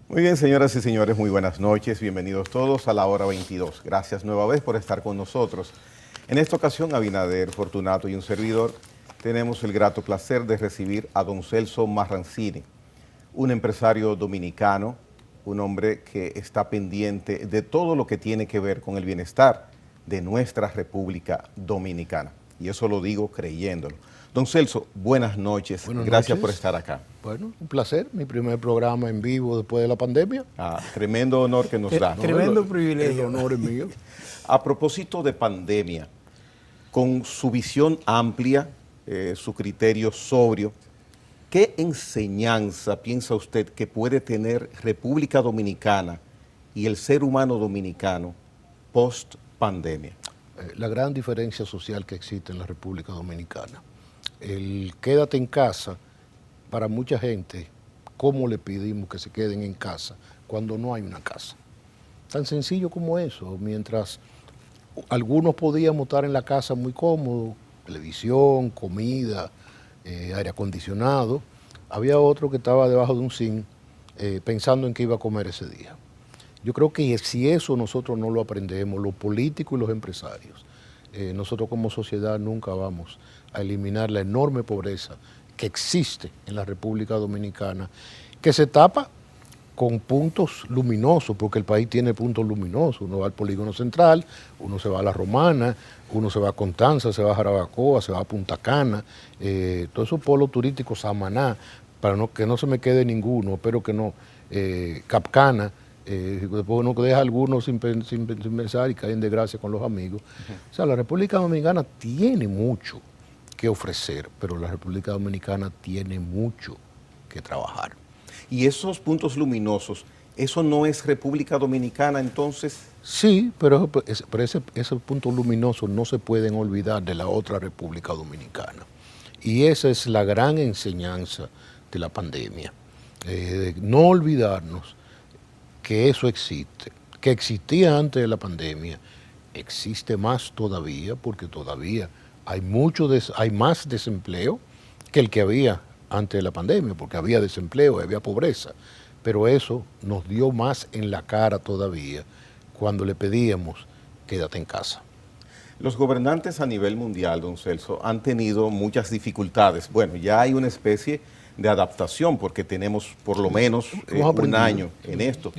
Muy bien, señoras y señores, muy buenas noches. Bienvenidos todos a la hora 22. Gracias nueva vez por estar con nosotros. En esta ocasión, Abinader, Fortunato y un servidor, tenemos el grato placer de recibir a don Celso Marrancini, un empresario dominicano, un hombre que está pendiente de todo lo que tiene que ver con el bienestar de nuestra República Dominicana. Y eso lo digo creyéndolo. Don Celso, buenas noches. Buenas Gracias noches. por estar acá. Bueno, un placer. Mi primer programa en vivo después de la pandemia. Tremendo honor que nos da. Tremendo privilegio. El honor es mío. A propósito de pandemia, con su visión amplia, su criterio sobrio, ¿qué enseñanza piensa usted que puede tener República Dominicana y el ser humano dominicano post pandemia? La gran diferencia social que existe en la República Dominicana. El quédate en casa, para mucha gente, ¿cómo le pedimos que se queden en casa cuando no hay una casa? Tan sencillo como eso. Mientras algunos podíamos estar en la casa muy cómodos, televisión, comida, aire acondicionado, había otro que estaba debajo de un zinc pensando en qué iba a comer ese día. Yo creo que si eso nosotros no lo aprendemos, los políticos y los empresarios, nosotros como sociedad nunca vamos a eliminar la enorme pobreza que existe en la República Dominicana, que se tapa con puntos luminosos, porque el país tiene puntos luminosos. Uno va al Polígono Central, uno se va a La Romana, uno se va a Constanza, se va a Jarabacoa, se va a Punta Cana, todos esos polos turísticos, Samaná, para que no se me quede ninguno, espero que no, Capcana, después uno deja algunos sin pensar y cae en desgracia con los amigos. O sea, la República Dominicana tiene mucho que ofrecer, pero la República Dominicana tiene mucho que trabajar. Y esos puntos luminosos, ¿eso no es República Dominicana entonces? Sí, pero esos puntos luminosos no se pueden olvidar de la otra República Dominicana. Y esa es la gran enseñanza de la pandemia. De no olvidarnos que eso existe, que existía antes de la pandemia, existe más todavía, porque todavía hay más desempleo que el que había antes de la pandemia, porque había desempleo, había pobreza, pero eso nos dio más en la cara todavía cuando le pedíamos quédate en casa. Los gobernantes a nivel mundial, don Celso, han tenido muchas dificultades. Bueno, ya hay una especie de adaptación porque tenemos por lo menos un año en esto.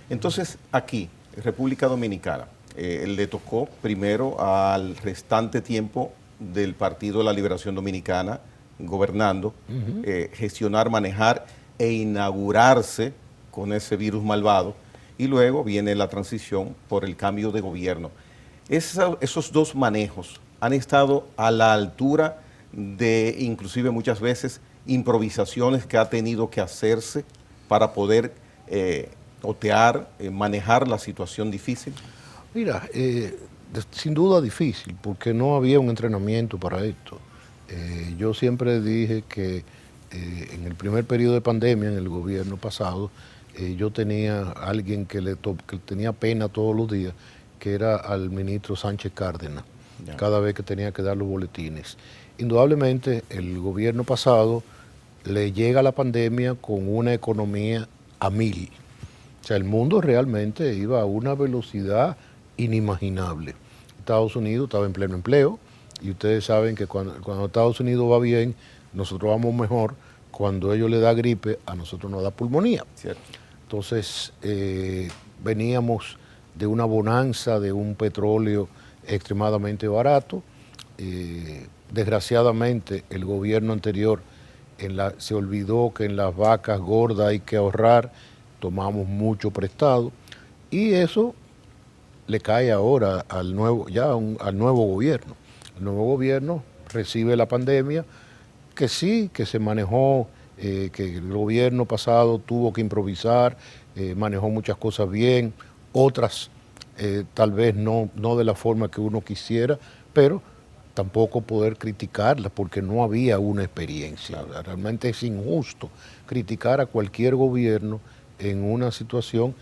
Entonces, aquí, República Dominicana, le tocó primero al restante tiempo del Partido de la Liberación Dominicana gobernando, gestionar, manejar e inaugurarse con ese virus malvado, y luego viene la transición por el cambio de gobierno. Esos dos manejos han estado a la altura de, inclusive muchas veces, improvisaciones que ha tenido que hacerse para poder otear, manejar la situación difícil. Mira, sin duda difícil, porque no había un entrenamiento para esto. Yo siempre dije que en el primer periodo de pandemia, en el gobierno pasado, yo tenía a alguien que tenía pena todos los días, que era al ministro Sánchez Cárdenas, cada vez que tenía que dar los boletines. Indudablemente, el gobierno pasado le llega la pandemia con una economía a 1000. O sea, el mundo realmente iba a una velocidad inimaginable. Estados Unidos estaba en pleno empleo, y ustedes saben que cuando Estados Unidos va bien, nosotros vamos mejor. Cuando a ellos les da gripe, a nosotros nos da pulmonía. Cierto. Entonces, veníamos de una bonanza de un petróleo extremadamente barato. Desgraciadamente, el gobierno anterior se olvidó que en las vacas gordas hay que ahorrar, tomamos mucho prestado, y eso le cae ahora al nuevo gobierno. El nuevo gobierno recibe la pandemia, que sí, que se manejó, que el gobierno pasado tuvo que improvisar, manejó muchas cosas bien, otras tal vez no de la forma que uno quisiera, pero tampoco poder criticarlas porque no había una experiencia. Realmente es injusto criticar a cualquier gobierno en una situación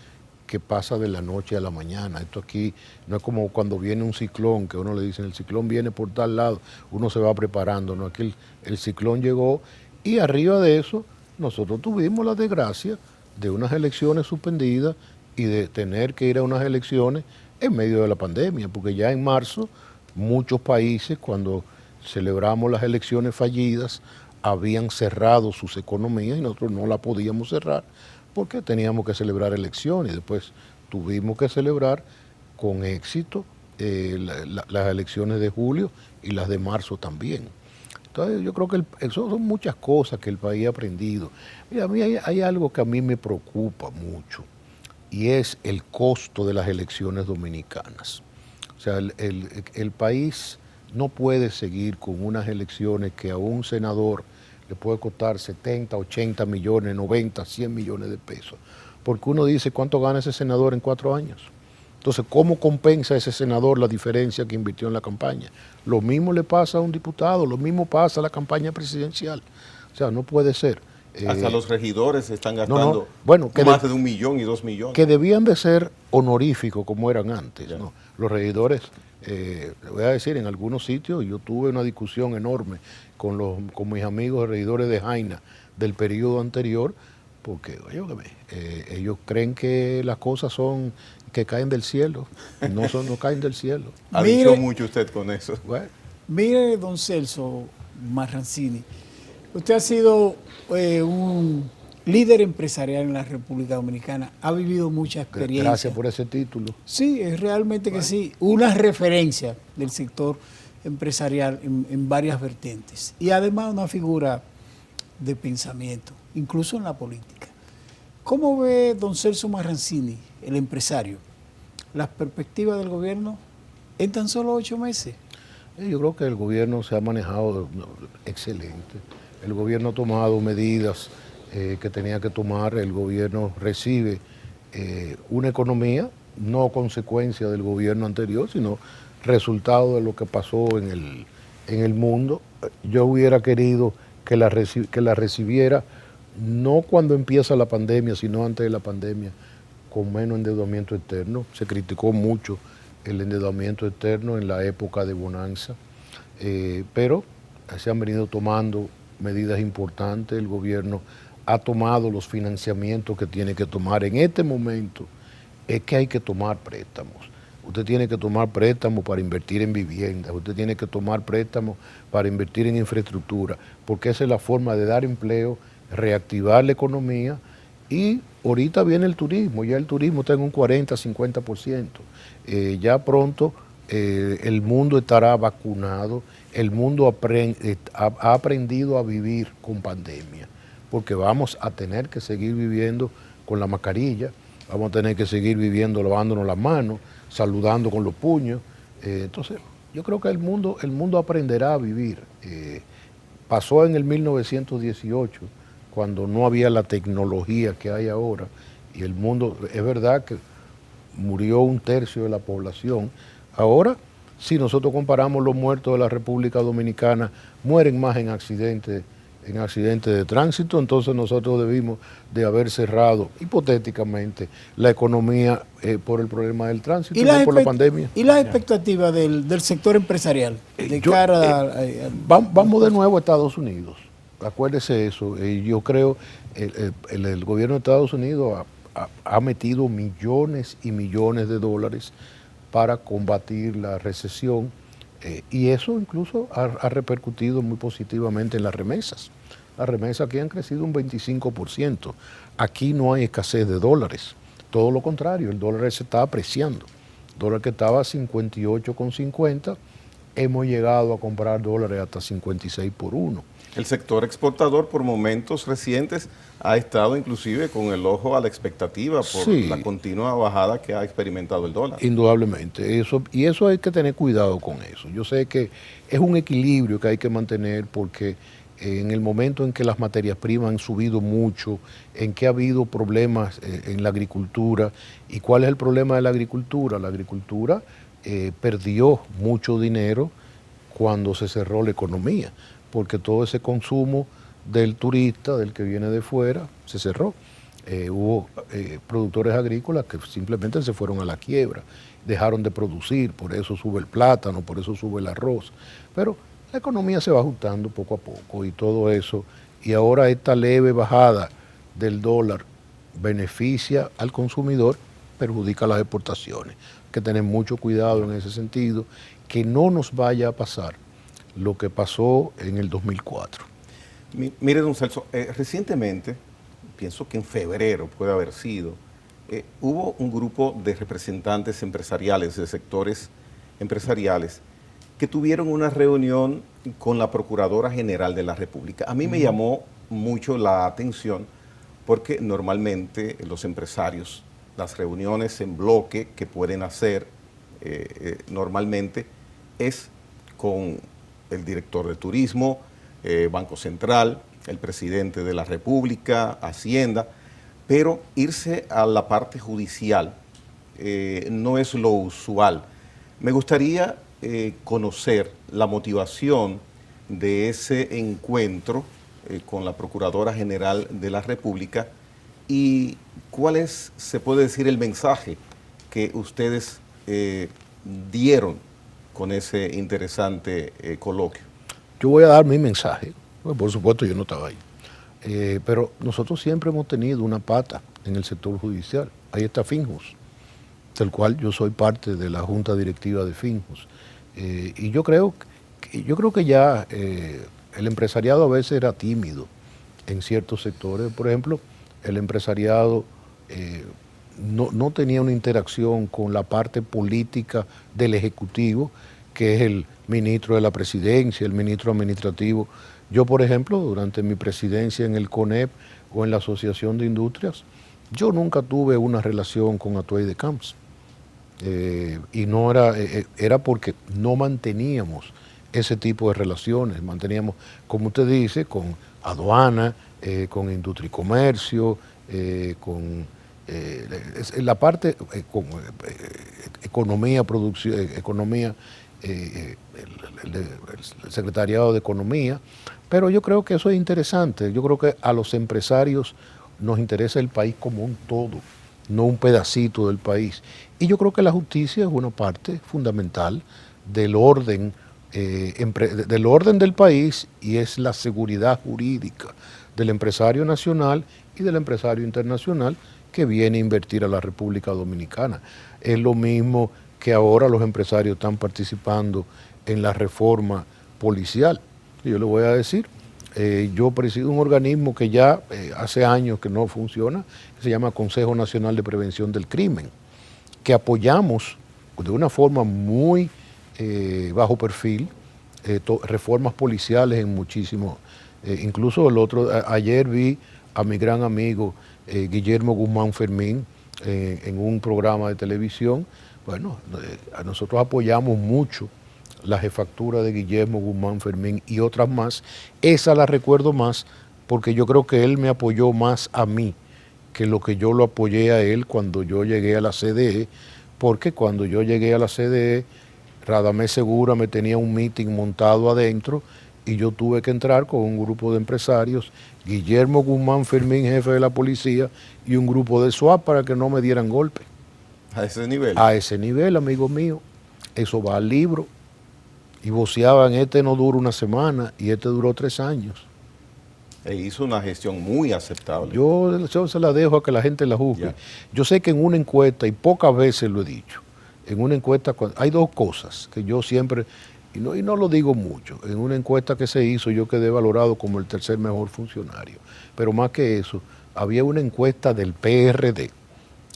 que pasa de la noche a la mañana. Esto aquí no es como cuando viene un ciclón, que uno le dice, el ciclón viene por tal lado, uno se va preparando, ¿no? Aquí el ciclón llegó, y arriba de eso nosotros tuvimos la desgracia de unas elecciones suspendidas y de tener que ir a unas elecciones en medio de la pandemia, porque ya en marzo muchos países, cuando celebramos las elecciones fallidas, habían cerrado sus economías y nosotros no la podíamos cerrar porque teníamos que celebrar elecciones. Después tuvimos que celebrar con éxito las elecciones de julio y las de marzo también. Entonces yo creo que son muchas cosas que el país ha aprendido. Mira, a mí hay algo que a mí me preocupa mucho y es el costo de las elecciones dominicanas. O sea, el país no puede seguir con unas elecciones que a un senador le puede costar 70, 80 millones, 90, 100 millones de pesos. Porque uno dice, ¿cuánto gana ese senador en 4 años? Entonces, ¿cómo compensa ese senador la diferencia que invirtió en la campaña? Lo mismo le pasa a un diputado, lo mismo pasa a la campaña presidencial. O sea, no puede ser. Hasta los regidores están gastando más de 1 millón y 2 millones. Que debían de ser honoríficos como eran antes, ¿no? Los regidores, le voy a decir, en algunos sitios yo tuve una discusión enorme con mis amigos regidores de Jaina del periodo anterior, porque ellos creen que las cosas son que caen del cielo, no caen del cielo. Ha dicho mucho usted con eso. Bueno. Mire, don Celso Marrancini, usted ha sido un líder empresarial en la República Dominicana, ha vivido mucha experiencia. Gracias por ese título. Sí, es realmente que sí, una referencia del sector empresarial en varias vertientes y además una figura de pensamiento, incluso en la política. ¿Cómo ve don Celso Marrancini, el empresario, las perspectivas del gobierno en tan solo 8 meses? Yo creo que el gobierno se ha manejado excelente. El gobierno ha tomado medidas que tenía que tomar. El gobierno recibe una economía, no consecuencia del gobierno anterior, sino resultado de lo que pasó en el mundo. Yo hubiera querido que la recibiera no cuando empieza la pandemia, sino antes de la pandemia, con menos endeudamiento externo. Se criticó mucho el endeudamiento externo en la época de bonanza, pero se han venido tomando medidas importantes. El gobierno ha tomado los financiamientos que tiene que tomar. En este momento es que hay que tomar préstamos. Usted tiene que tomar préstamos para invertir en viviendas, usted tiene que tomar préstamos para invertir en infraestructura, porque esa es la forma de dar empleo, reactivar la economía. Y ahorita viene el turismo, ya el turismo está en un 40, 50%. Ya pronto el mundo estará vacunado, el mundo ha aprendido a vivir con pandemia, porque vamos a tener que seguir viviendo con la mascarilla, vamos a tener que seguir viviendo lavándonos las manos, saludando con los puños. Entonces, yo creo que el mundo aprenderá a vivir. Pasó en el 1918, cuando no había la tecnología que hay ahora, y el mundo, es verdad que murió 1/3 de la población. Ahora, si nosotros comparamos los muertos de la República Dominicana, mueren más en accidentes de tránsito, entonces nosotros debimos de haber cerrado, hipotéticamente, la economía por el problema del tránsito, no por la pandemia. ¿Y las expectativas del sector empresarial? Vamos de nuevo a Estados Unidos. Acuérdese eso. Yo creo que el gobierno de Estados Unidos ha metido millones y millones de dólares para combatir la recesión, y eso incluso ha repercutido muy positivamente en las remesas. Las remesas aquí han crecido un 25%. Aquí no hay escasez de dólares. Todo lo contrario, el dólar se está apreciando. El dólar que estaba a 58,50, hemos llegado a comprar dólares hasta 56 por 1. El sector exportador por momentos recientes ha estado inclusive con el ojo a la expectativa por la continua bajada que ha experimentado el dólar. Indudablemente, eso hay que tener cuidado con eso. Yo sé que es un equilibrio que hay que mantener, porque en el momento en que las materias primas han subido mucho, en que ha habido problemas en la agricultura. ¿Y cuál es el problema de la agricultura? La agricultura perdió mucho dinero cuando se cerró la economía, porque todo ese consumo del turista, del que viene de fuera, se cerró. Hubo productores agrícolas que simplemente se fueron a la quiebra, dejaron de producir, por eso sube el plátano, por eso sube el arroz. Pero la economía se va ajustando poco a poco y todo eso. Y ahora esta leve bajada del dólar beneficia al consumidor, perjudica las exportaciones. Hay que tener mucho cuidado en ese sentido, que no nos vaya a pasar lo que pasó en el 2004. Mire, don Celso, recientemente, pienso que en febrero puede haber sido, hubo un grupo de representantes empresariales, de sectores empresariales, que tuvieron una reunión con la Procuradora General de la República. A mí me llamó mucho la atención porque normalmente los empresarios, las reuniones en bloque que pueden hacer normalmente es con el director de turismo, Banco Central, el presidente de la República, Hacienda, pero irse a la parte judicial no es lo usual. Me gustaría conocer la motivación de ese encuentro con la Procuradora General de la República y cuál es, se puede decir, el mensaje que ustedes dieron con ese interesante coloquio. Yo voy a dar mi mensaje, por supuesto yo no estaba ahí, pero nosotros siempre hemos tenido una pata en el sector judicial. Ahí está Finjus, del cual yo soy parte de la junta directiva de Finjus. Y yo creo que ya el empresariado a veces era tímido en ciertos sectores. Por ejemplo, el empresariado no tenía una interacción con la parte política del Ejecutivo, que es el ministro de la Presidencia, el ministro administrativo. Yo, por ejemplo, durante mi presidencia en el CONEP o en la Asociación de Industrias, yo nunca tuve una relación con Atuey de Camps. Y no era porque no manteníamos ese tipo de relaciones, manteníamos, como usted dice, con aduana, con industria y comercio, con la parte con economía, producción, economía, el Secretariado de Economía, pero yo creo que eso es interesante. Yo creo que a los empresarios nos interesa el país como un todo, no un pedacito del país. Y yo creo que la justicia es una parte fundamental del orden del país, y es la seguridad jurídica del empresario nacional y del empresario internacional que viene a invertir a la República Dominicana. Es lo mismo que ahora los empresarios están participando en la reforma policial. Yo le voy a decir, yo presido un organismo que ya hace años que no funciona, que se llama Consejo Nacional de Prevención del Crimen, que apoyamos de una forma muy bajo perfil reformas policiales en muchísimos. Incluso ayer vi a mi gran amigo Guillermo Guzmán Fermín en un programa de televisión. Bueno, nosotros apoyamos mucho la jefatura de Guillermo Guzmán Fermín y otras más. Esa la recuerdo más porque yo creo que él me apoyó más a mí que lo que yo lo apoyé a él cuando yo llegué a la CDE, porque cuando yo llegué a la CDE, Radamés Segura me tenía un meeting montado adentro y yo tuve que entrar con un grupo de empresarios, Guillermo Guzmán Fermín, jefe de la policía, y un grupo de SWAT para que no me dieran golpe. ¿A ese nivel? A ese nivel, amigo mío. Eso va al libro. Y voceaban, este no dura una semana y este duró 3 años. E hizo una gestión muy aceptable. Yo se la dejo a que la gente la juzgue. Yeah. Yo sé que en una encuesta, y pocas veces lo he dicho, en una encuesta hay 2 cosas que yo siempre, y no lo digo mucho, en una encuesta que se hizo yo quedé valorado como el 3er mejor funcionario. Pero más que eso, había una encuesta del PRD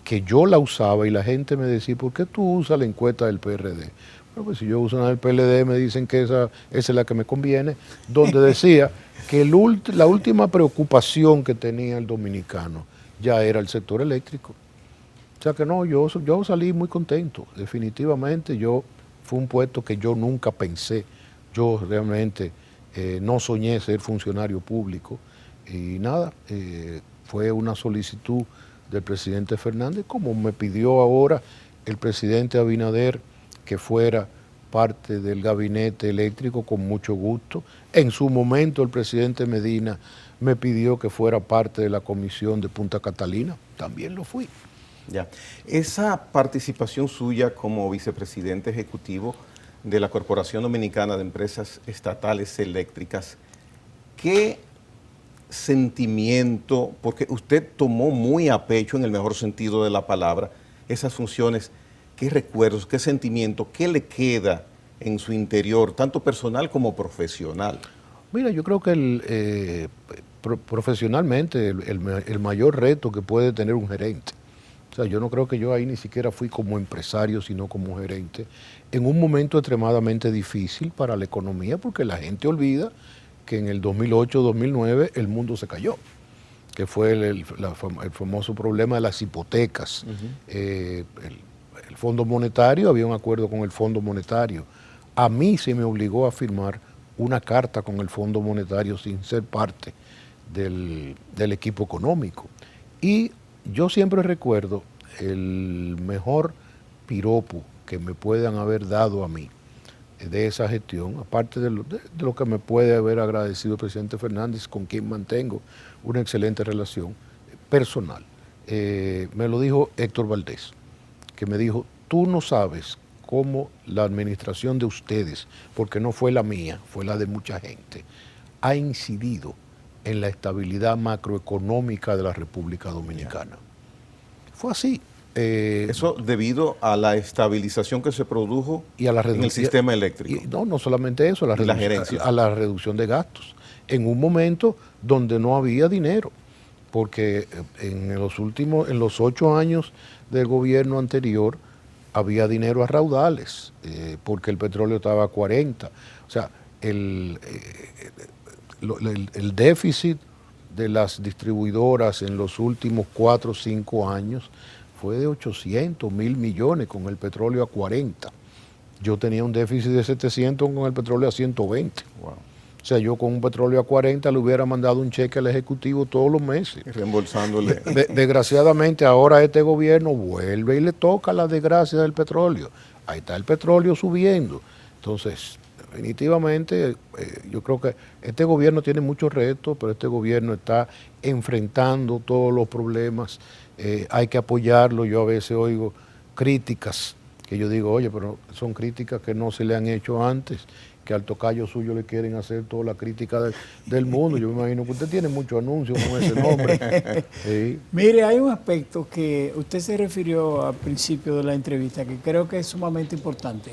que yo la usaba y la gente me decía, ¿por qué tú usas la encuesta del PRD? Bueno, pues si yo uso una del PLD me dicen que esa es la que me conviene, donde decía que la última preocupación que tenía el dominicano ya era el sector eléctrico. O sea que no, yo salí muy contento, definitivamente. Fue un puesto que yo nunca pensé, yo realmente no soñé ser funcionario público y nada, fue una solicitud del presidente Fernández, como me pidió ahora el presidente Abinader que fuera parte del gabinete eléctrico, con mucho gusto. En su momento el presidente Medina me pidió que fuera parte de la comisión de Punta Catalina, también lo fui. Ya. Esa participación suya como vicepresidente ejecutivo de la Corporación Dominicana de Empresas Estatales Eléctricas, ¿qué sentimiento, porque usted tomó muy a pecho, en el mejor sentido de la palabra, esas funciones? ¿Qué recuerdos, qué sentimiento, qué le queda en su interior, tanto personal como profesional? Mira, yo creo que profesionalmente el mayor reto que puede tener un gerente, o sea, yo no creo que yo ahí ni siquiera fui como empresario, sino como gerente, en un momento extremadamente difícil para la economía, porque la gente olvida que en el 2008-2009 el mundo se cayó, que fue el famoso problema de las hipotecas. El Fondo Monetario, había un acuerdo con el Fondo Monetario. A mí se me obligó a firmar una carta con el Fondo Monetario sin ser parte del equipo económico. Y yo siempre recuerdo el mejor piropo que me puedan haber dado a mí de esa gestión, aparte de lo que me puede haber agradecido el presidente Fernández, con quien mantengo una excelente relación personal. Me lo dijo Héctor Valdés, que me dijo: tú no sabes cómo la administración de ustedes, porque no fue la mía, fue la de mucha gente, ha incidido en la estabilidad macroeconómica de la República Dominicana. Fue así. Eso debido a la estabilización que se produjo y a la en el sistema eléctrico. No solamente eso, a la reducción de gastos, en un momento donde no había dinero, porque en los 8 años del gobierno anterior había dinero a raudales, porque el petróleo estaba a 40. O sea, el déficit de las distribuidoras en los últimos 4 o 5 años fue de 800, 1.000 millones con el petróleo a 40. Yo tenía un déficit de 700 con el petróleo a 120. Wow. O sea, yo con un petróleo a 40 le hubiera mandado un cheque al Ejecutivo todos los meses. Reembolsándole. Desgraciadamente ahora este gobierno vuelve y le toca la desgracia del petróleo. Ahí está el petróleo subiendo. Entonces, definitivamente, yo creo que este gobierno tiene muchos retos, pero este gobierno está enfrentando todos los problemas. Hay que apoyarlo. Yo a veces oigo críticas que yo digo, oye, pero son críticas que no se le han hecho antes, que al tocayo suyo le quieren hacer toda la crítica del mundo. Yo me imagino que usted tiene muchos anuncios con ese nombre. Sí. Mire, hay un aspecto que usted se refirió al principio de la entrevista que creo que es sumamente importante.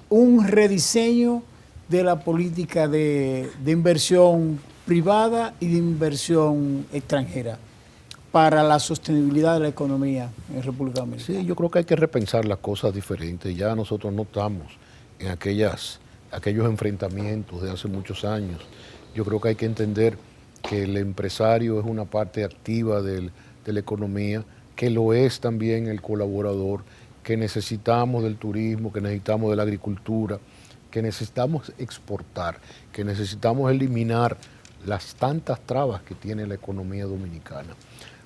Un rediseño de la política de inversión privada y de inversión extranjera para la sostenibilidad de la economía en República Dominicana. Sí, yo creo que hay que repensar las cosas diferentes. Ya nosotros no estamos en aquellos enfrentamientos de hace muchos años. Yo creo que hay que entender que el empresario es una parte activa de la economía, que lo es también el colaborador, que necesitamos del turismo, que necesitamos de la agricultura, que necesitamos exportar, que necesitamos eliminar las tantas trabas que tiene la economía dominicana.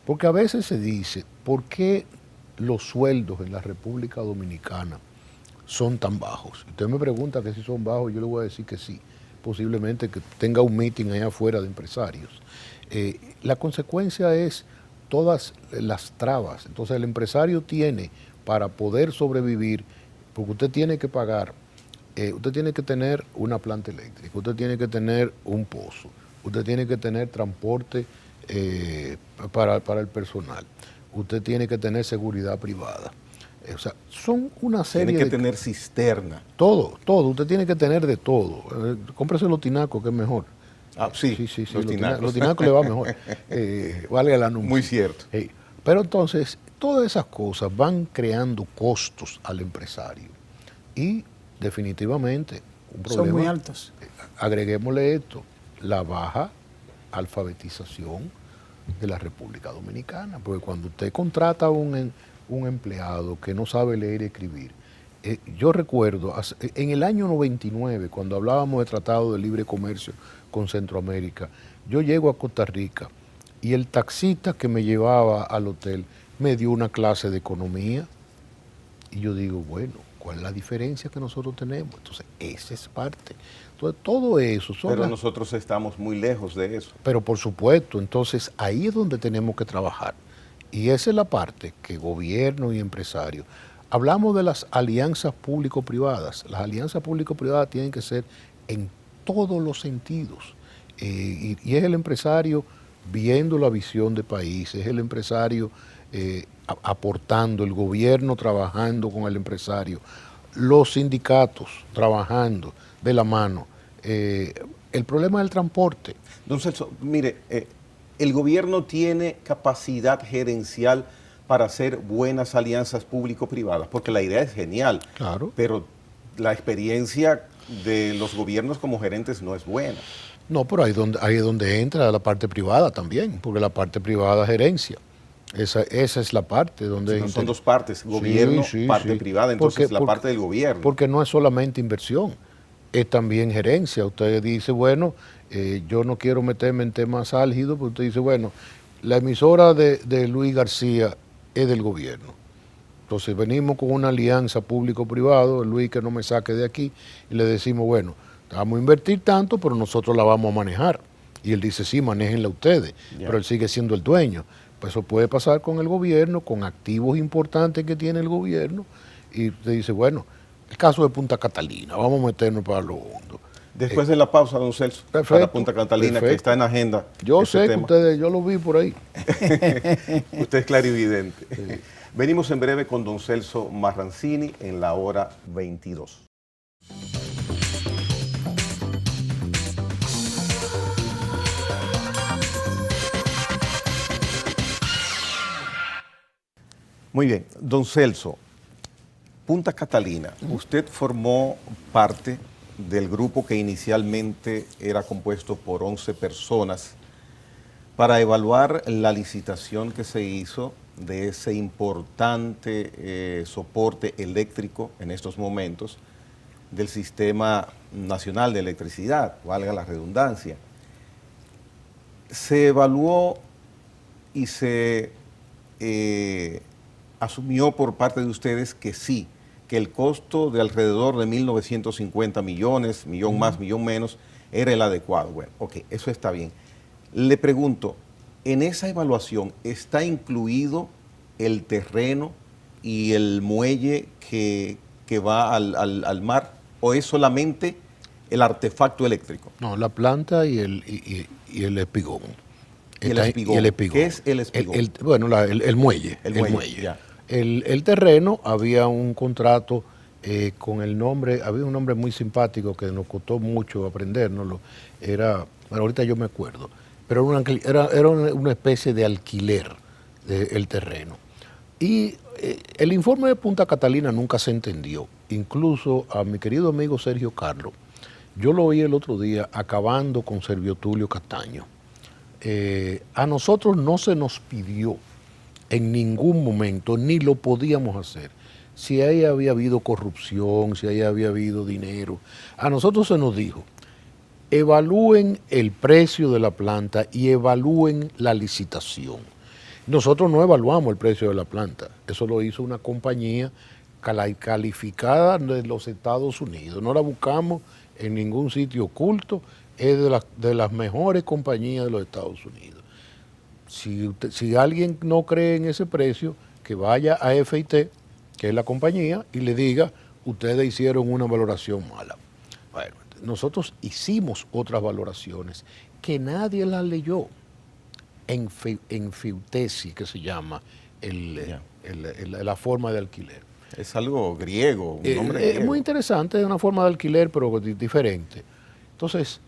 Porque a veces se dice, ¿por qué los sueldos en la República Dominicana son tan bajos? Usted me pregunta que si son bajos, yo le voy a decir que sí. Posiblemente que tenga un meeting allá afuera de empresarios. La consecuencia es todas las trabas. Entonces el empresario tiene, para poder sobrevivir, porque usted tiene que pagar, usted tiene que tener una planta eléctrica, usted tiene que tener un pozo, usted tiene que tener transporte para el personal, usted tiene que tener seguridad privada. O sea, son una serie Tiene que tener cisterna. Todo, usted tiene que tener de todo. Cómprese los tinacos, que es mejor. Ah, sí, los tinacos le va mejor. Vale el anuncio. Muy cierto. Pero entonces, todas esas cosas van creando costos al empresario. Y definitivamente, un problema. Son muy altos. Agreguémosle esto, la baja alfabetización de la República Dominicana. Porque cuando usted contrata a un empleado que no sabe leer y escribir, yo recuerdo, en el año 99, cuando hablábamos de Tratado de Libre Comercio con Centroamérica, yo llego a Costa Rica y el taxista que me llevaba al hotel me dio una clase de economía y yo digo, bueno, ¿cuál es la diferencia que nosotros tenemos? Entonces, esa es parte. Entonces, todo eso son... Pero nosotros estamos muy lejos de eso. Pero por supuesto, entonces ahí es donde tenemos que trabajar. Y esa es la parte que gobierno y empresarios. Hablamos de las alianzas público-privadas. Las alianzas público-privadas tienen que ser en todos los sentidos. y es el empresario viendo la visión de país, es el empresario aportando, el gobierno trabajando con el empresario, los sindicatos trabajando de la mano. El problema del transporte. Don Celso, mire, el gobierno tiene capacidad gerencial para hacer buenas alianzas público-privadas, porque la idea es genial, Claro. pero la experiencia de los gobiernos como gerentes no es buena. No, pero ahí es donde entra la parte privada también, porque la parte privada gerencia. Esa es la parte donde... Son dos partes, gobierno, parte privada, entonces la parte del gobierno. Porque no es solamente inversión, es también gerencia. Usted dice, bueno, yo no quiero meterme en temas álgidos, pero usted dice, bueno, la emisora de Luis García es del gobierno. Entonces venimos con una alianza público-privado, Luis que no me saque de aquí, y le decimos, bueno, vamos a invertir tanto, pero nosotros la vamos a manejar. Y él dice, sí, manéjenla ustedes, pero él sigue siendo el dueño. Pues eso puede pasar con el gobierno, con activos importantes que tiene el gobierno, y usted dice, bueno, el caso de Punta Catalina, vamos a meternos para lo hondo. Después de la pausa, don Celso, perfecto, para Punta Catalina, perfecto. que está en agenda. Yo sé que ustedes, yo lo vi por ahí. Usted es clarividente. Sí. Venimos en breve con don Celso Marrancini en la hora 22. Muy bien, don Celso, Punta Catalina, usted formó parte del grupo que inicialmente era compuesto por 11 personas para evaluar la licitación que se hizo de ese importante soporte eléctrico en estos momentos del Sistema Nacional de Electricidad, valga la redundancia. Se evaluó y se asumió por parte de ustedes que sí, que el costo de alrededor de 1.950 millones, millón más, millón menos, era el adecuado. Bueno, ok, eso está bien. Le pregunto, ¿en esa evaluación está incluido el terreno y el muelle que va al mar o es solamente el artefacto eléctrico? No, la planta y el espigón. ¿Y el espigón? ¿Qué es el espigón? El muelle. El muelle, ya. El terreno, había un contrato con el nombre, había un nombre muy simpático que nos costó mucho aprendérnoslo, bueno, ahorita yo me acuerdo, pero era una especie de alquiler del terreno. Y el informe de Punta Catalina nunca se entendió, incluso a mi querido amigo Sergio Carlos, yo lo oí el otro día acabando con Servio Tulio Castaño. A nosotros no se nos pidió en ningún momento, ni lo podíamos hacer, si ahí había habido corrupción, si ahí había habido dinero. A nosotros se nos dijo, evalúen el precio de la planta y evalúen la licitación. Nosotros no evaluamos el precio de la planta, eso lo hizo una compañía calificada de los Estados Unidos, no la buscamos en ningún sitio oculto, es de las mejores compañías de los Estados Unidos. Si alguien no cree en ese precio, que vaya a FIT, que es la compañía, y le diga, ustedes hicieron una valoración mala. Bueno, nosotros hicimos otras valoraciones que nadie las leyó en Fiutesi, que se llama la forma de alquiler. Es algo griego, un nombre griego. Es muy interesante, es una forma de alquiler, pero diferente. Entonces,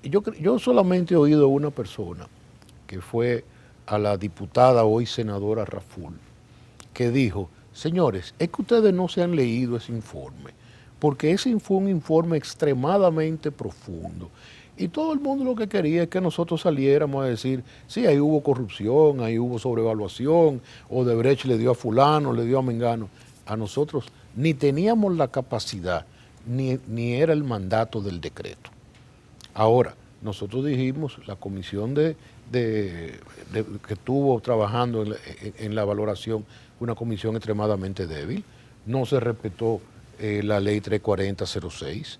yo solamente he oído a una persona, que fue a la diputada, hoy senadora Raful, que dijo, señores, es que ustedes no se han leído ese informe, porque ese fue un informe extremadamente profundo. Y todo el mundo lo que quería es que nosotros saliéramos a decir, sí, ahí hubo corrupción, ahí hubo sobrevaluación, Odebrecht le dio a fulano, le dio a mengano. A nosotros ni teníamos la capacidad, ni era el mandato del decreto. Ahora, nosotros dijimos, la comisión que estuvo trabajando en la valoración, una comisión extremadamente débil, no se respetó la ley 340-06,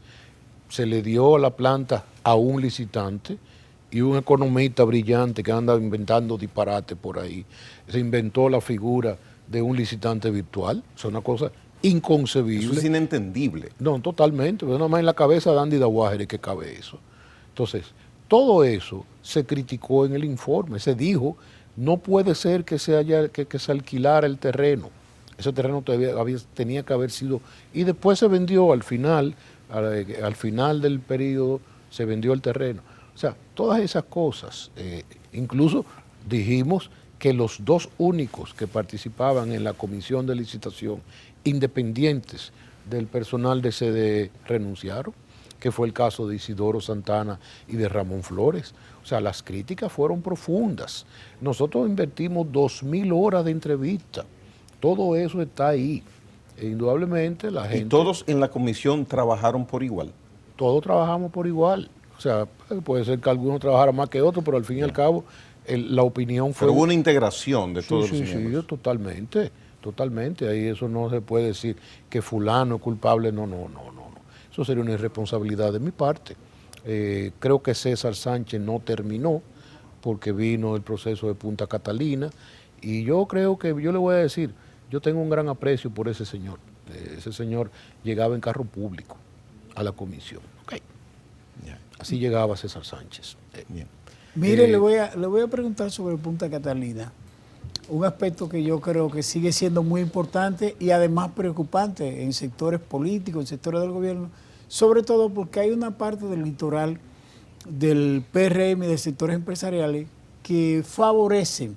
se le dio a la planta a un licitante y un economista brillante que anda inventando disparates por ahí, se inventó la figura de un licitante virtual, es una cosa inconcebible. Eso es inentendible. No, totalmente, pero nada más en la cabeza de Andy Dawager que cabe eso. Entonces, todo eso se criticó en el informe, se dijo, no puede ser que se alquilara el terreno. Ese terreno tenía que haber sido, y después se vendió al final del periodo, se vendió el terreno. O sea, todas esas cosas, incluso dijimos que los dos únicos que participaban en la comisión de licitación, independientes del personal de CD, renunciaron, que fue el caso de Isidoro Santana y de Ramón Flores. O sea, las críticas fueron profundas. Nosotros invertimos 2000 horas de entrevista. Todo eso está ahí. E indudablemente la gente... ¿Y todos en la comisión trabajaron por igual? Todos trabajamos por igual. O sea, puede ser que alguno trabajara más que otro, pero al fin y al cabo la opinión fue... Pero hubo una integración de todos los miembros. Sí, totalmente. Ahí eso no se puede decir que fulano es culpable. No. Eso sería una irresponsabilidad de mi parte. Creo que César Sánchez no terminó porque vino el proceso de Punta Catalina y yo creo que, yo le voy a decir, yo tengo un gran aprecio por ese señor. Ese señor llegaba en carro público a la comisión. Okay. Yeah. Así llegaba César Sánchez. Yeah. Mire, le voy a preguntar sobre Punta Catalina. Un aspecto que yo creo que sigue siendo muy importante y además preocupante en sectores políticos, en sectores del gobierno, sobre todo porque hay una parte del litoral del PRM y de sectores empresariales que favorecen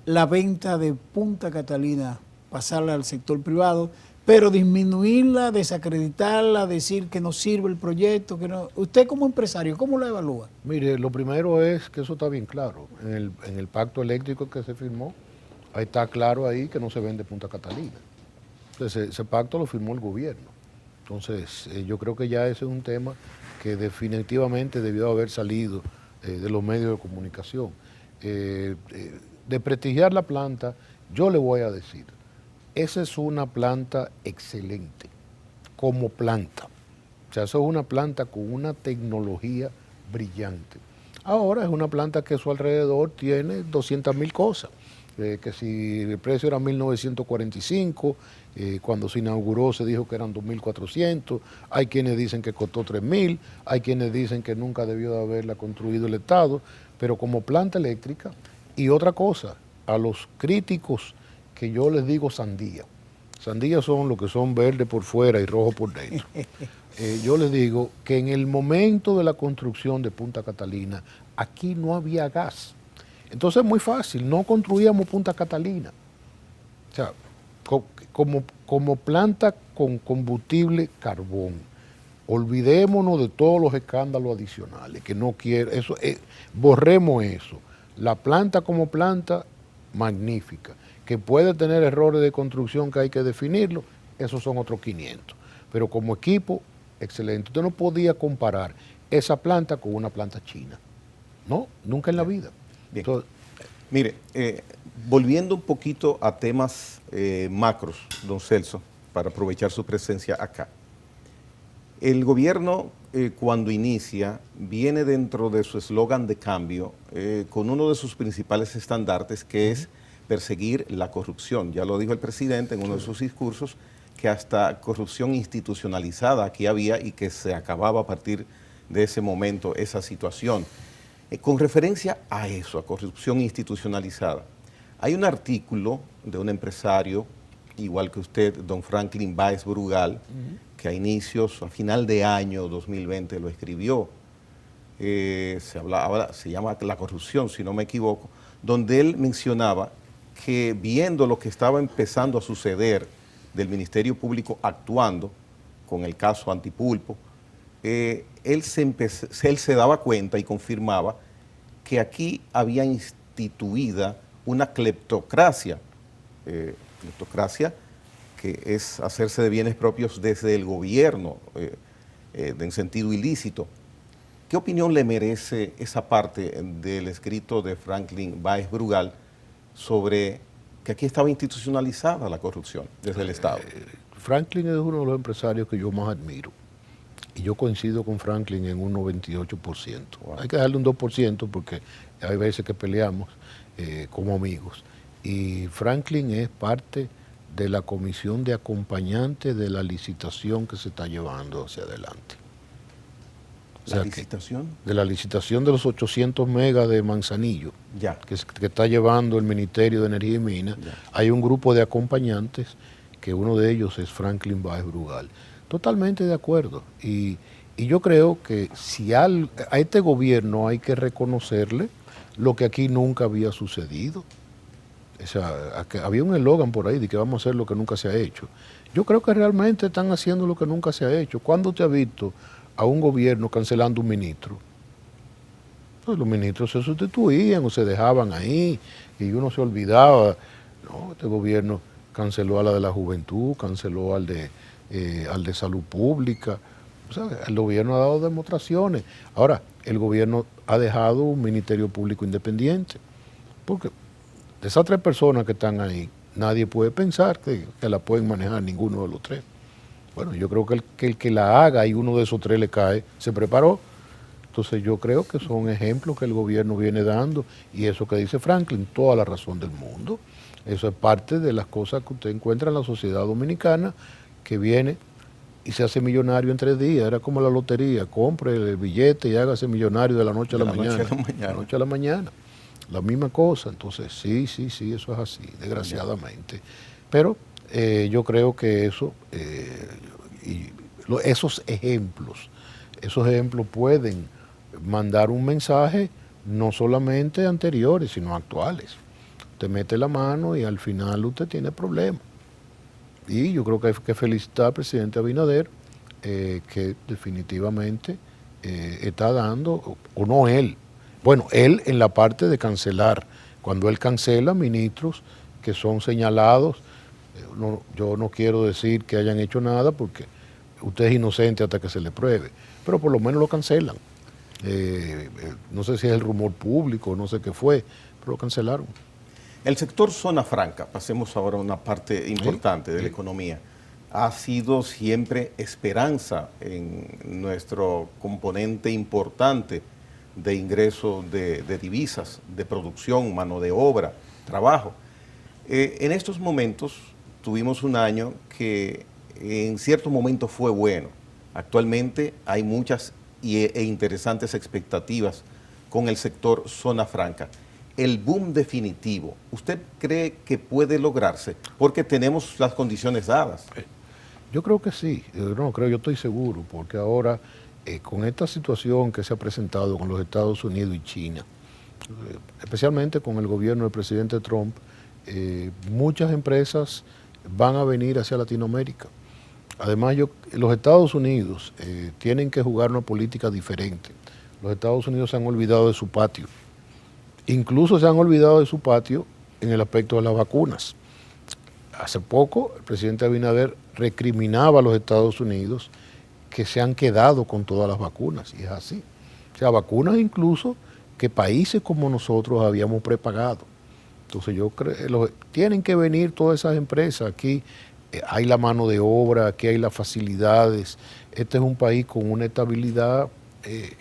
la venta de Punta Catalina, pasarla al sector privado, pero disminuirla, desacreditarla, decir que no sirve el proyecto, que no. Usted como empresario, ¿cómo lo evalúa? Mire, lo primero es que eso está bien claro. En el pacto eléctrico que se firmó, ahí está claro ahí que no se vende Punta Catalina. Entonces, ese pacto lo firmó el gobierno. Entonces, yo creo que ya ese es un tema que definitivamente debió haber salido de los medios de comunicación. De prestigiar la planta, yo le voy a decir, esa es una planta excelente, como planta. O sea, eso es una planta con una tecnología brillante. Ahora es una planta que a su alrededor tiene 200.000 cosas. Que si el precio era 1.945, cuando se inauguró se dijo que eran 2.400, hay quienes dicen que costó 3.000, hay quienes dicen que nunca debió de haberla construido el Estado, pero como planta eléctrica. Y otra cosa, a los críticos que yo les digo sandía son los que son verde por fuera y rojo por dentro. Yo les digo que en el momento de la construcción de Punta Catalina, aquí no había gas. Entonces es muy fácil, no construíamos Punta Catalina. O sea, como planta con combustible carbón. Olvidémonos de todos los escándalos adicionales, que no quiero, eso, borremos eso. La planta como planta, magnífica. Que puede tener errores de construcción que hay que definirlo, esos son otros 500. Pero como equipo, excelente. Usted no podía comparar esa planta con una planta china. No, nunca en la vida. Bien. Entonces, mire, volviendo un poquito a temas macros, don Celso, para aprovechar su presencia acá. El gobierno, cuando inicia, viene dentro de su eslogan de cambio con uno de sus principales estandartes, que es perseguir la corrupción. Ya lo dijo el presidente en uno de sus discursos, que hasta corrupción institucionalizada aquí había y que se acababa a partir de ese momento esa situación. Con referencia a eso, a corrupción institucionalizada, hay un artículo de un empresario, igual que usted, don Franklin Báez Brugal, que a final de año 2020 lo escribió, se llama La corrupción, si no me equivoco, donde él mencionaba que viendo lo que estaba empezando a suceder del Ministerio Público actuando con el caso Antipulpo, él se daba cuenta y confirmaba que aquí había instituida una cleptocracia, que es hacerse de bienes propios desde el gobierno, en sentido ilícito. ¿Qué opinión le merece esa parte del escrito de Franklin Báez Brugal sobre que aquí estaba institucionalizada la corrupción desde el Estado? Franklin es uno de los empresarios que yo más admiro. Y yo coincido con Franklin en un 98%. Wow. Hay que darle un 2% porque hay veces que peleamos como amigos. Y Franklin es parte de la comisión de acompañantes de la licitación que se está llevando hacia adelante. ¿La licitación? De la licitación de los 800 megas de Manzanillo, Ya. que está llevando el Ministerio de Energía y Minas. Ya. Hay un grupo de acompañantes, que uno de ellos es Franklin Báez Brugal. Totalmente de acuerdo. Y yo creo que si a este gobierno hay que reconocerle lo que aquí nunca había sucedido. O sea, había un eslogan por ahí de que vamos a hacer lo que nunca se ha hecho. Yo creo que realmente están haciendo lo que nunca se ha hecho. ¿Cuándo usted ha visto a un gobierno cancelando un ministro? Pues los ministros se sustituían o se dejaban ahí y uno se olvidaba. No, este gobierno canceló a la de la juventud, canceló al de salud pública. O sea, el gobierno ha dado demostraciones. Ahora, el gobierno ha dejado un ministerio público independiente. Porque de esas 3 personas que están ahí, nadie puede pensar que la pueden manejar ninguno de los 3. Bueno, yo creo que el que la haga y uno de esos 3 le cae, se preparó. Entonces yo creo que son ejemplos que el gobierno viene dando y eso que dice Franklin, toda la razón del mundo. Eso es parte de las cosas que usted encuentra en la sociedad dominicana, que viene y se hace millonario en 3 días. Era como la lotería, compre el billete y hágase millonario de la noche a la mañana. De la noche a la mañana. La misma cosa. Entonces, sí, eso es así, desgraciadamente. Pero yo creo que eso, esos ejemplos pueden mandar un mensaje no solamente anteriores, sino actuales. Usted mete la mano y al final usted tiene problemas. Y yo creo que hay que felicitar al presidente Abinader, que definitivamente está dando, o no él, bueno, él en la parte de cancelar, cuando él cancela ministros que son señalados, yo no quiero decir que hayan hecho nada porque usted es inocente hasta que se le pruebe, pero por lo menos lo cancelan. No sé si es el rumor público, no sé qué fue, pero lo cancelaron. El sector zona franca, pasemos ahora a una parte importante de la economía, ha sido siempre esperanza en nuestro componente importante de ingreso de divisas, de producción, mano de obra, trabajo. En estos momentos tuvimos un año que en cierto momento fue bueno. Actualmente hay muchas e interesantes expectativas con el sector zona franca. El boom definitivo, ¿usted cree que puede lograrse? Porque tenemos las condiciones dadas. Yo creo que sí, yo estoy seguro, porque ahora con esta situación que se ha presentado con los Estados Unidos y China, especialmente con el gobierno del presidente Trump, muchas empresas van a venir hacia Latinoamérica. Además, los Estados Unidos tienen que jugar una política diferente. Los Estados Unidos se han olvidado de su patio. Incluso se han olvidado de su patio en el aspecto de las vacunas. Hace poco el presidente Abinader recriminaba a los Estados Unidos que se han quedado con todas las vacunas, y es así. O sea, vacunas incluso que países como nosotros habíamos prepagado. Entonces yo creo, tienen que venir todas esas empresas. Aquí hay la mano de obra, aquí hay las facilidades. Este es un país con una estabilidad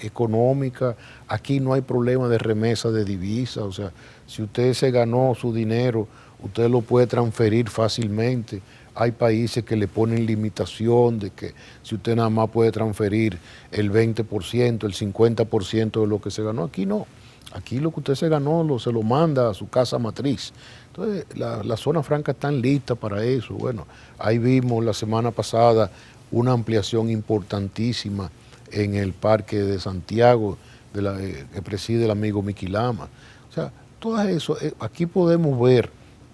económica, aquí no hay problema de remesa de divisas, o sea, si usted se ganó su dinero, usted lo puede transferir fácilmente. Hay países que le ponen limitación de que si usted nada más puede transferir el 20%, el 50% de lo que se ganó, aquí no. Aquí lo que usted se ganó se lo manda a su casa matriz. Entonces, las zonas francas están listas para eso. Bueno, ahí vimos la semana pasada una ampliación importantísima en el Parque de Santiago, que preside el amigo Miki Lama. O sea, todo eso, aquí podemos ver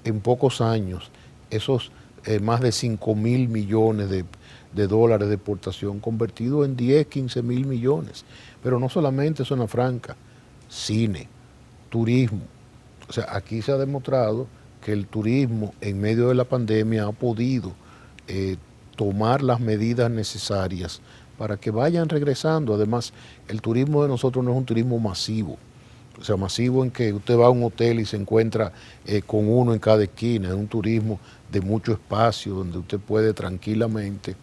en pocos años esos más de 5.000 millones de dólares de exportación convertidos en 10, 15.000 millones. Pero no solamente zona franca, cine, turismo. O sea, aquí se ha demostrado que el turismo en medio de la pandemia ha podido tomar las medidas necesarias para que vayan regresando. Además, el turismo de nosotros no es un turismo masivo. O sea, masivo en que usted va a un hotel y se encuentra con uno en cada esquina. Es un turismo de mucho espacio, donde usted puede tranquilamente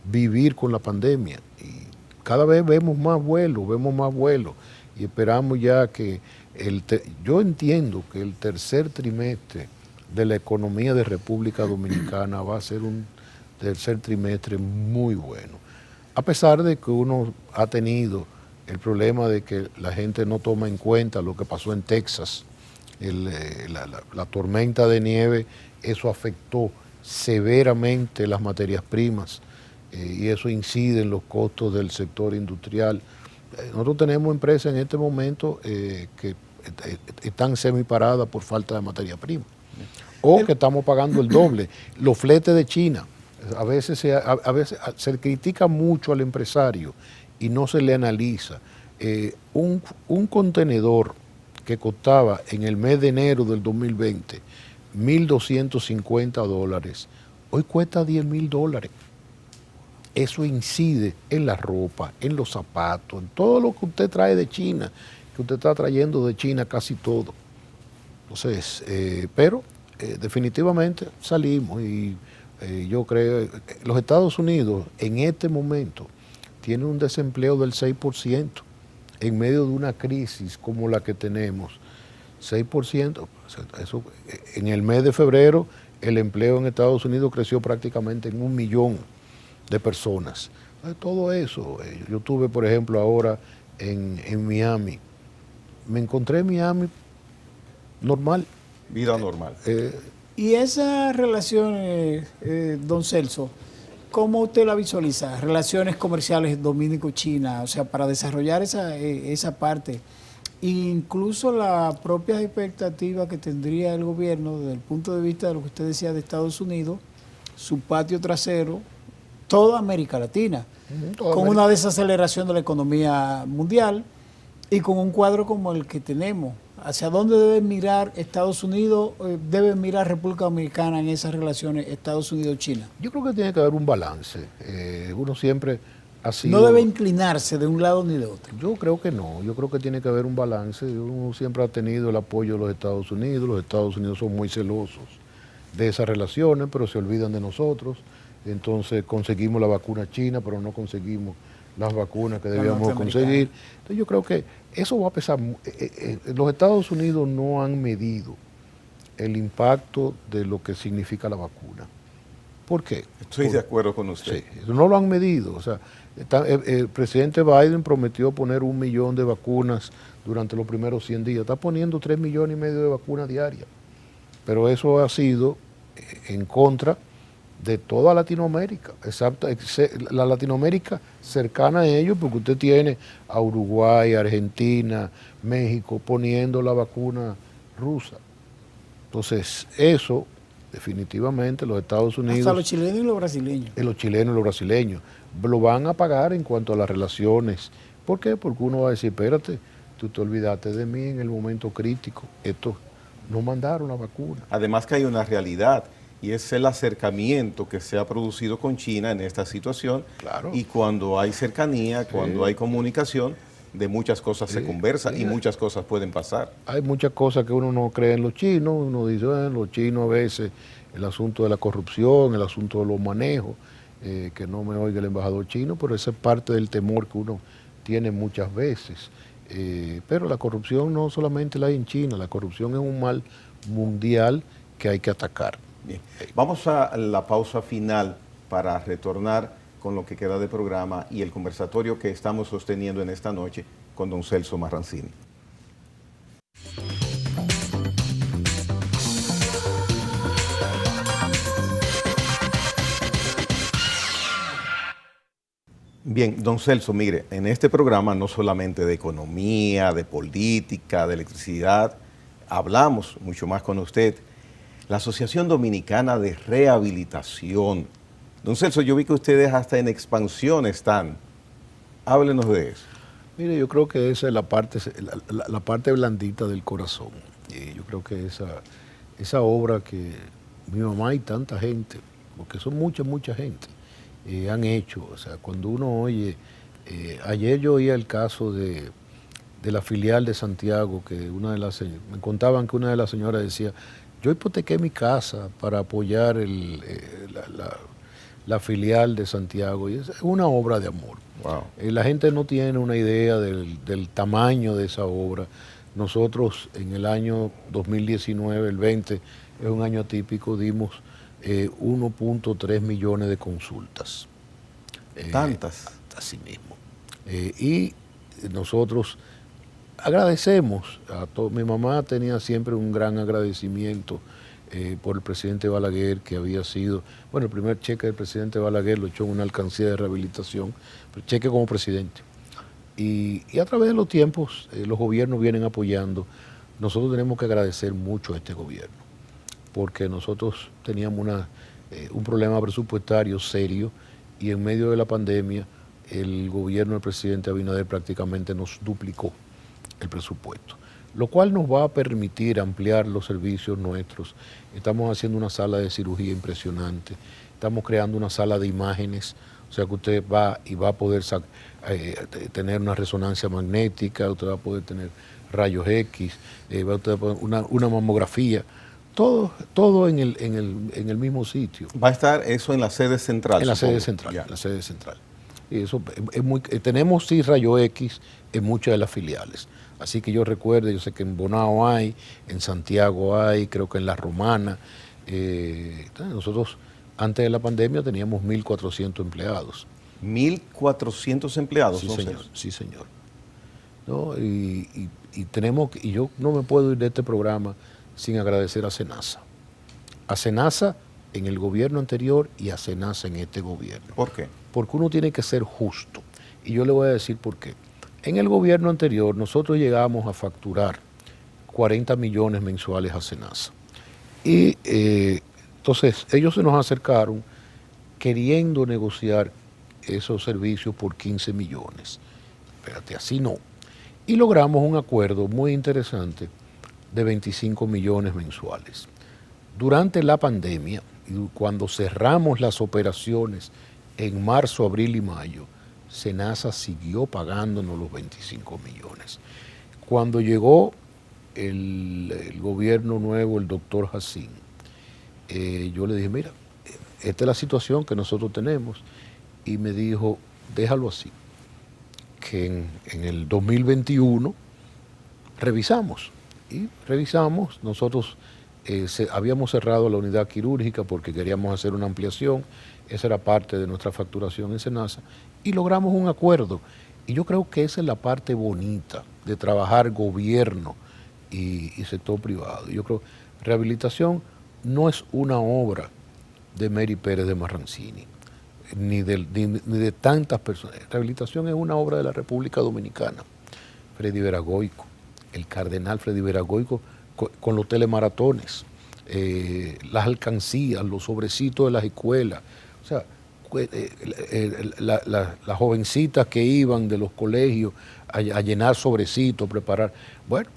vivir con la pandemia. Y cada vez vemos más vuelos. Y esperamos ya que yo entiendo que el tercer trimestre de la economía de República Dominicana va a ser un tercer trimestre muy bueno. A pesar de que uno ha tenido el problema de que la gente no toma en cuenta lo que pasó en Texas, la tormenta de nieve, eso afectó severamente las materias primas y eso incide en los costos del sector industrial. Nosotros tenemos empresas en este momento que están semiparadas por falta de materia prima o que estamos pagando el doble. Los fletes de China, a veces se critica mucho al empresario y no se le analiza. Un contenedor que costaba en el mes de enero del 2020 $1,250, hoy cuesta $10,000. Eso incide en la ropa, en los zapatos, en todo lo que usted trae de China, que usted está trayendo de China casi todo. Entonces, pero definitivamente salimos y yo creo que los Estados Unidos en este momento tienen un desempleo del 6%. En medio de una crisis como la que tenemos, 6%, eso, en el mes de febrero el empleo en Estados Unidos creció prácticamente en 1 millón de personas. Todo eso, yo estuve por ejemplo ahora en Miami, me encontré en Miami normal. Vida normal. Y esa relación, don Celso, ¿cómo usted la visualiza? Relaciones comerciales dominico-china, o sea, para desarrollar esa parte, incluso las propias expectativas que tendría el gobierno desde el punto de vista de lo que usted decía de Estados Unidos, su patio trasero, toda América Latina, con una desaceleración de la economía mundial y con un cuadro como el que tenemos. ¿Hacia dónde debe mirar Estados Unidos, debe mirar República Dominicana en esas relaciones Estados Unidos-China? Yo creo que tiene que haber un balance. Uno siempre ha sido... No debe inclinarse de un lado ni de otro. Yo creo que no, yo creo que tiene que haber un balance. Uno siempre ha tenido el apoyo de los Estados Unidos son muy celosos de esas relaciones, pero se olvidan de nosotros. Entonces conseguimos la vacuna china, pero no conseguimos las vacunas que debíamos conseguir. Entonces yo creo que eso va a pesar. Los Estados Unidos no han medido el impacto de lo que significa la vacuna. ¿Por qué? Estoy de acuerdo con usted. Sí, no lo han medido. O sea, el presidente Biden prometió poner 1 millón de vacunas durante los primeros 100 días. Está poniendo 3,5 millones de vacunas diarias. Pero eso ha sido en contra de toda Latinoamérica, exacto, la Latinoamérica cercana a ellos, porque usted tiene a Uruguay, Argentina, México poniendo la vacuna rusa. Entonces, eso definitivamente los Estados Unidos... Hasta los chilenos y los brasileños. Los chilenos y los brasileños lo van a pagar en cuanto a las relaciones. ¿Por qué? Porque uno va a decir, espérate, tú te olvidaste de mí en el momento crítico. Estos no mandaron la vacuna. Además que hay una realidad, y es el acercamiento que se ha producido con China en esta situación. Claro. Y cuando hay cercanía, cuando hay comunicación, de muchas cosas se conversa y muchas cosas pueden pasar. Hay muchas cosas que uno no cree en los chinos, uno dice, bueno, los chinos a veces, el asunto de la corrupción, el asunto de los manejos, que no me oiga el embajador chino, pero esa es parte del temor que uno tiene muchas veces. Pero la corrupción no solamente la hay en China, la corrupción es un mal mundial que hay que atacar. Bien. Vamos a la pausa final para retornar con lo que queda de programa y el conversatorio que estamos sosteniendo en esta noche con don Celso Marrancini. Bien, don Celso, mire, en este programa no solamente de economía, de política, de electricidad, hablamos mucho más con usted. La Asociación Dominicana de Rehabilitación. Don Celso, yo vi que ustedes hasta en expansión están. Háblenos de eso. Mire, yo creo que esa es la parte blandita del corazón. Yo creo que esa obra que mi mamá y tanta gente, porque son mucha gente, han hecho. O sea, cuando uno oye, ayer yo oía el caso de la filial de Santiago, que me contaban que una de las señoras decía, yo hipotequé mi casa para apoyar la filial de Santiago, y es una obra de amor. Wow. La gente no tiene una idea del tamaño de esa obra. Nosotros en el año 2019, el 20, es un año atípico, dimos 1.3 millones de consultas. ¿Tantas? Así mismo. Y nosotros agradecemos a todos. Mi mamá tenía siempre un gran agradecimiento por el presidente Balaguer, que había sido, bueno, el primer cheque del presidente Balaguer lo echó en una alcancía de rehabilitación, el cheque como presidente. Y a través de los tiempos, los gobiernos vienen apoyando. Nosotros tenemos que agradecer mucho a este gobierno, porque nosotros teníamos un problema presupuestario serio, y en medio de la pandemia el gobierno del presidente Abinader prácticamente nos duplicó el presupuesto, lo cual nos va a permitir ampliar los servicios nuestros. Estamos haciendo una sala de cirugía impresionante, estamos creando una sala de imágenes, o sea que usted va y va a poder tener una resonancia magnética, usted va a poder tener rayos X, va a poder una mamografía, todo en el mismo sitio. ¿Va a estar eso en la sede central? En la sede central, en la sede central. Y eso tenemos sí rayo X en muchas de las filiales. Así que yo recuerdo, yo sé que en Bonao hay, en Santiago hay, creo que en La Romana. Nosotros antes de la pandemia teníamos 1.400 empleados. 1.400 empleados. Sí, señor. Sí, señor. ¿No? Y yo no me puedo ir de este programa sin agradecer a SENASA. A SENASA en el gobierno anterior y a SENASA en este gobierno. ¿Por qué? Porque uno tiene que ser justo. Y yo le voy a decir por qué. En el gobierno anterior nosotros llegamos a facturar 40 millones mensuales a SENASA. Y entonces ellos se nos acercaron queriendo negociar esos servicios por 15 millones. Espérate, así no. Y logramos un acuerdo muy interesante de 25 millones mensuales. Durante la pandemia, cuando cerramos las operaciones en marzo, abril y mayo, SENASA siguió pagándonos los 25 millones. Cuando llegó el gobierno nuevo, el doctor Jacín, yo le dije, mira, esta es la situación que nosotros tenemos. Y me dijo, déjalo así, que en el 2021 revisamos. Y revisamos, nosotros habíamos cerrado la unidad quirúrgica porque queríamos hacer una ampliación, esa era parte de nuestra facturación en SENASA, y logramos un acuerdo. Y yo creo que esa es la parte bonita de trabajar gobierno y sector privado. Yo creo que rehabilitación no es una obra de Mary Pérez de Marrancini, ni de tantas personas. Rehabilitación es una obra de la República Dominicana. Freddy Veragoico, el cardenal Freddy Veragoico, con los telemaratones, las alcancías, los sobrecitos de las escuelas. O sea, las jovencitas que iban de los colegios a llenar sobrecitos, preparar. Bueno,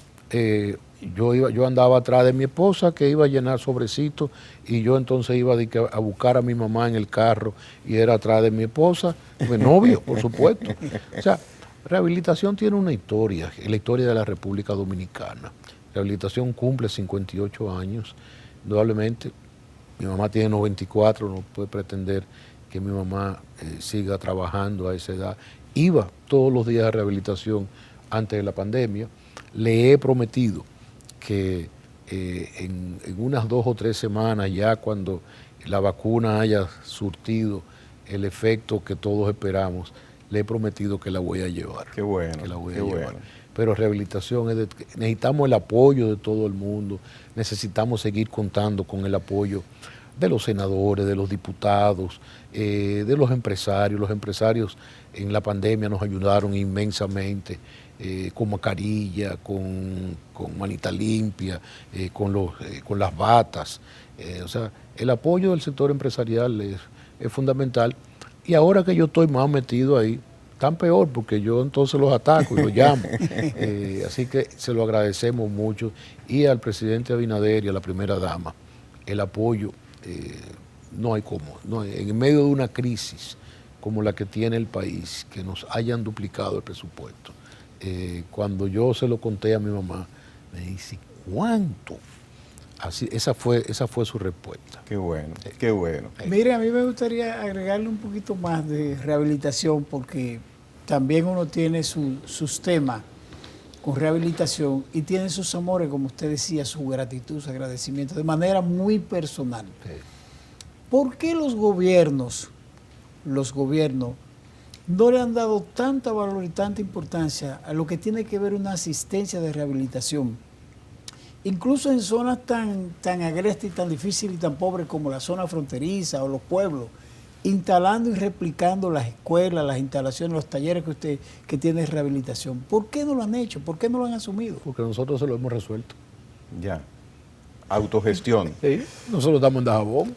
yo andaba atrás de mi esposa que iba a llenar sobrecitos, y yo entonces iba a buscar a mi mamá en el carro y era atrás de mi esposa, mi novio, por supuesto. O sea, rehabilitación tiene una historia, la historia de la República Dominicana. Rehabilitación cumple 58 años, indudablemente. Mi mamá tiene 94, no puede pretender que mi mamá siga trabajando a esa edad. Iba todos los días a rehabilitación antes de la pandemia. Le he prometido que en unas 2 o 3 semanas, ya cuando la vacuna haya surtido el efecto que todos esperamos, le he prometido que la voy a llevar. Qué bueno, que la voy a llevar. Pero rehabilitación, necesitamos el apoyo de todo el mundo, necesitamos seguir contando con el apoyo de los senadores, de los diputados, de los empresarios. Los empresarios en la pandemia nos ayudaron inmensamente, con mascarilla, con manita limpia, con las batas. O sea, el apoyo del sector empresarial es fundamental. Y ahora que yo estoy más metido ahí, tan peor, porque yo entonces los ataco y los llamo. Así que se lo agradecemos mucho. Y al presidente Abinader y a la primera dama, el apoyo, no hay cómo. En medio de una crisis como la que tiene el país, que nos hayan duplicado el presupuesto. Cuando yo se lo conté a mi mamá, me dice, ¿cuánto? Así, esa fue su respuesta. Qué bueno, qué bueno. Mire, a mí me gustaría agregarle un poquito más de rehabilitación, porque también uno tiene sus temas con rehabilitación y tiene sus amores, como usted decía, su gratitud, su agradecimiento, de manera muy personal. Sí. ¿Por qué los gobiernos no le han dado tanta valor y tanta importancia a lo que tiene que ver una asistencia de rehabilitación. Incluso en zonas tan agrestes y tan difíciles y tan pobres como la zona fronteriza o los pueblos, instalando y replicando las escuelas, las instalaciones, los talleres que tiene rehabilitación. ¿Por qué no lo han hecho? ¿Por qué no lo han asumido? Porque nosotros se lo hemos resuelto. Ya. Autogestión. Sí, nosotros estamos en Dajabón.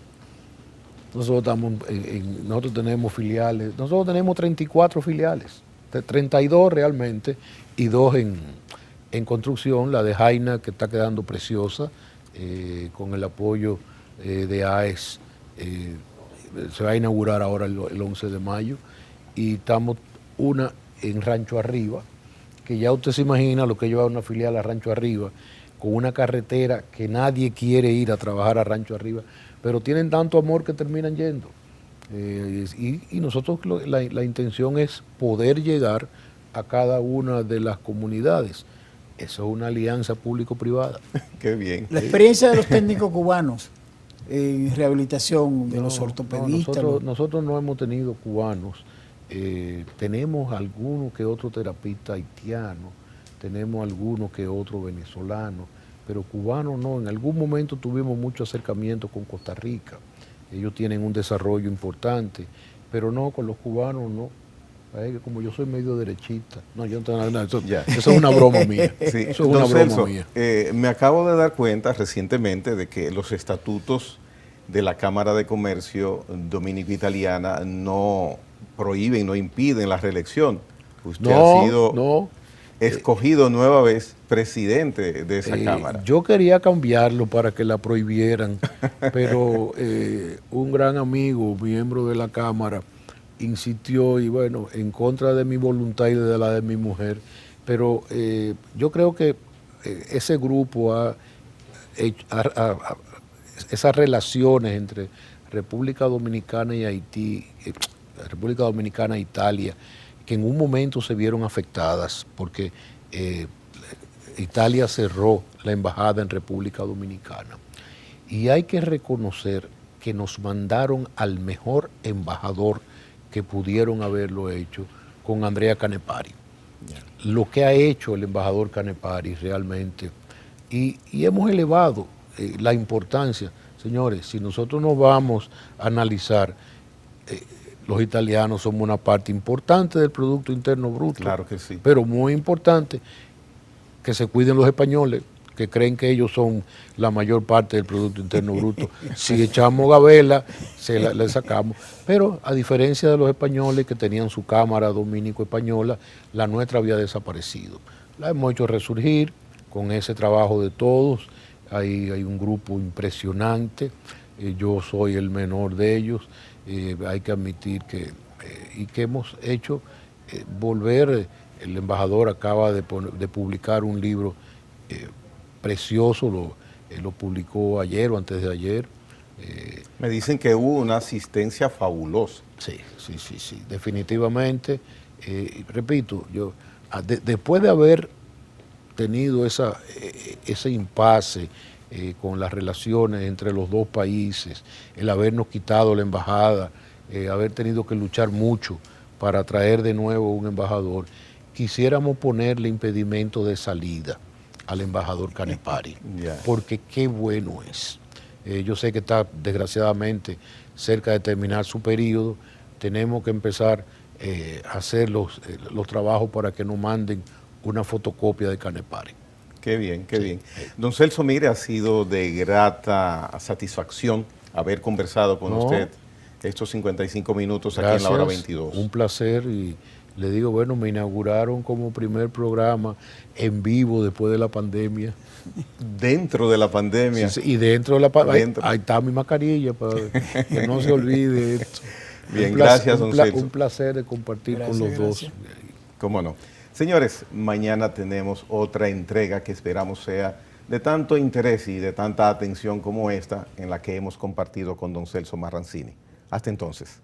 Nosotros tenemos filiales. Nosotros tenemos 34 filiales. 32 realmente y 2 en construcción. La de Jaina, que está quedando preciosa, con el apoyo de AES. Se va a inaugurar ahora el 11 de mayo y estamos una en Rancho Arriba, que ya usted se imagina lo que lleva una filial a Rancho Arriba, con una carretera que nadie quiere ir a trabajar a Rancho Arriba, pero tienen tanto amor que terminan yendo. Y nosotros la intención es poder llegar a cada una de las comunidades. Eso es una alianza público-privada. Qué bien. La experiencia de los técnicos cubanos en rehabilitación de los ortopedistas. Nosotros no hemos tenido cubanos. Tenemos algunos que otro terapista haitiano, tenemos algunos que otro venezolano, pero cubanos no. En algún momento tuvimos mucho acercamiento con Costa Rica. Ellos tienen un desarrollo importante, pero no, con los cubanos no. Como yo soy medio derechista. No, yo no tengo nada. Eso es una broma mía. Sí. Eso es una broma mía. Me acabo de dar cuenta recientemente de que los estatutos de la Cámara de Comercio Dominico-Italiana no prohíben, no impiden la reelección. Usted ha sido escogido nueva vez presidente de esa Cámara. Yo quería cambiarlo para que la prohibieran, pero un gran amigo, miembro de la Cámara, insistió y bueno, en contra de mi voluntad y de la de mi mujer, pero yo creo que ese grupo esas relaciones entre República Dominicana y Haití, República Dominicana e Italia, que en un momento se vieron afectadas porque Italia cerró la embajada en República Dominicana. Y hay que reconocer que nos mandaron al mejor embajador que pudieron haberlo hecho con Andrea Canepari. Lo que ha hecho el embajador Canepari realmente, y hemos elevado la importancia. Señores, si nosotros nos vamos a analizar, los italianos somos una parte importante del Producto Interno Bruto. Claro que sí. Pero muy importante que se cuiden los españoles, que creen que ellos son la mayor parte del Producto Interno Bruto. Si echamos gabela, le sacamos. Pero a diferencia de los españoles que tenían su Cámara Dominico-Española, la nuestra había desaparecido. La hemos hecho resurgir con ese trabajo de todos. Hay un grupo impresionante. Yo soy el menor de ellos. Hay que admitir que hemos hecho volver. El embajador acaba de publicar un libro precioso, lo publicó ayer o antes de ayer. Me dicen que hubo una asistencia fabulosa. Sí, definitivamente. Repito, después de haber tenido ese impasse con las relaciones entre los dos países, el habernos quitado la embajada, haber tenido que luchar mucho para traer de nuevo un embajador, quisiéramos ponerle impedimento de salida al embajador Canepari, porque qué bueno es. Yo sé que está desgraciadamente cerca de terminar su periodo, tenemos que empezar a hacer los trabajos para que nos manden una fotocopia de Canepari. Qué bien, qué bien. Don Celso, mire, ha sido de grata satisfacción haber conversado con usted estos 55 minutos aquí en la hora 22. Un placer y le digo, bueno, me inauguraron como primer programa en vivo después de la pandemia. Dentro de la pandemia. Sí, y dentro de la pandemia. Ahí está mi mascarilla para que no se olvide esto. Bien, gracias, don Celso. Un placer de compartir con los dos. Cómo no. Señores, mañana tenemos otra entrega que esperamos sea de tanto interés y de tanta atención como esta en la que hemos compartido con don Celso Marrancini. Hasta entonces.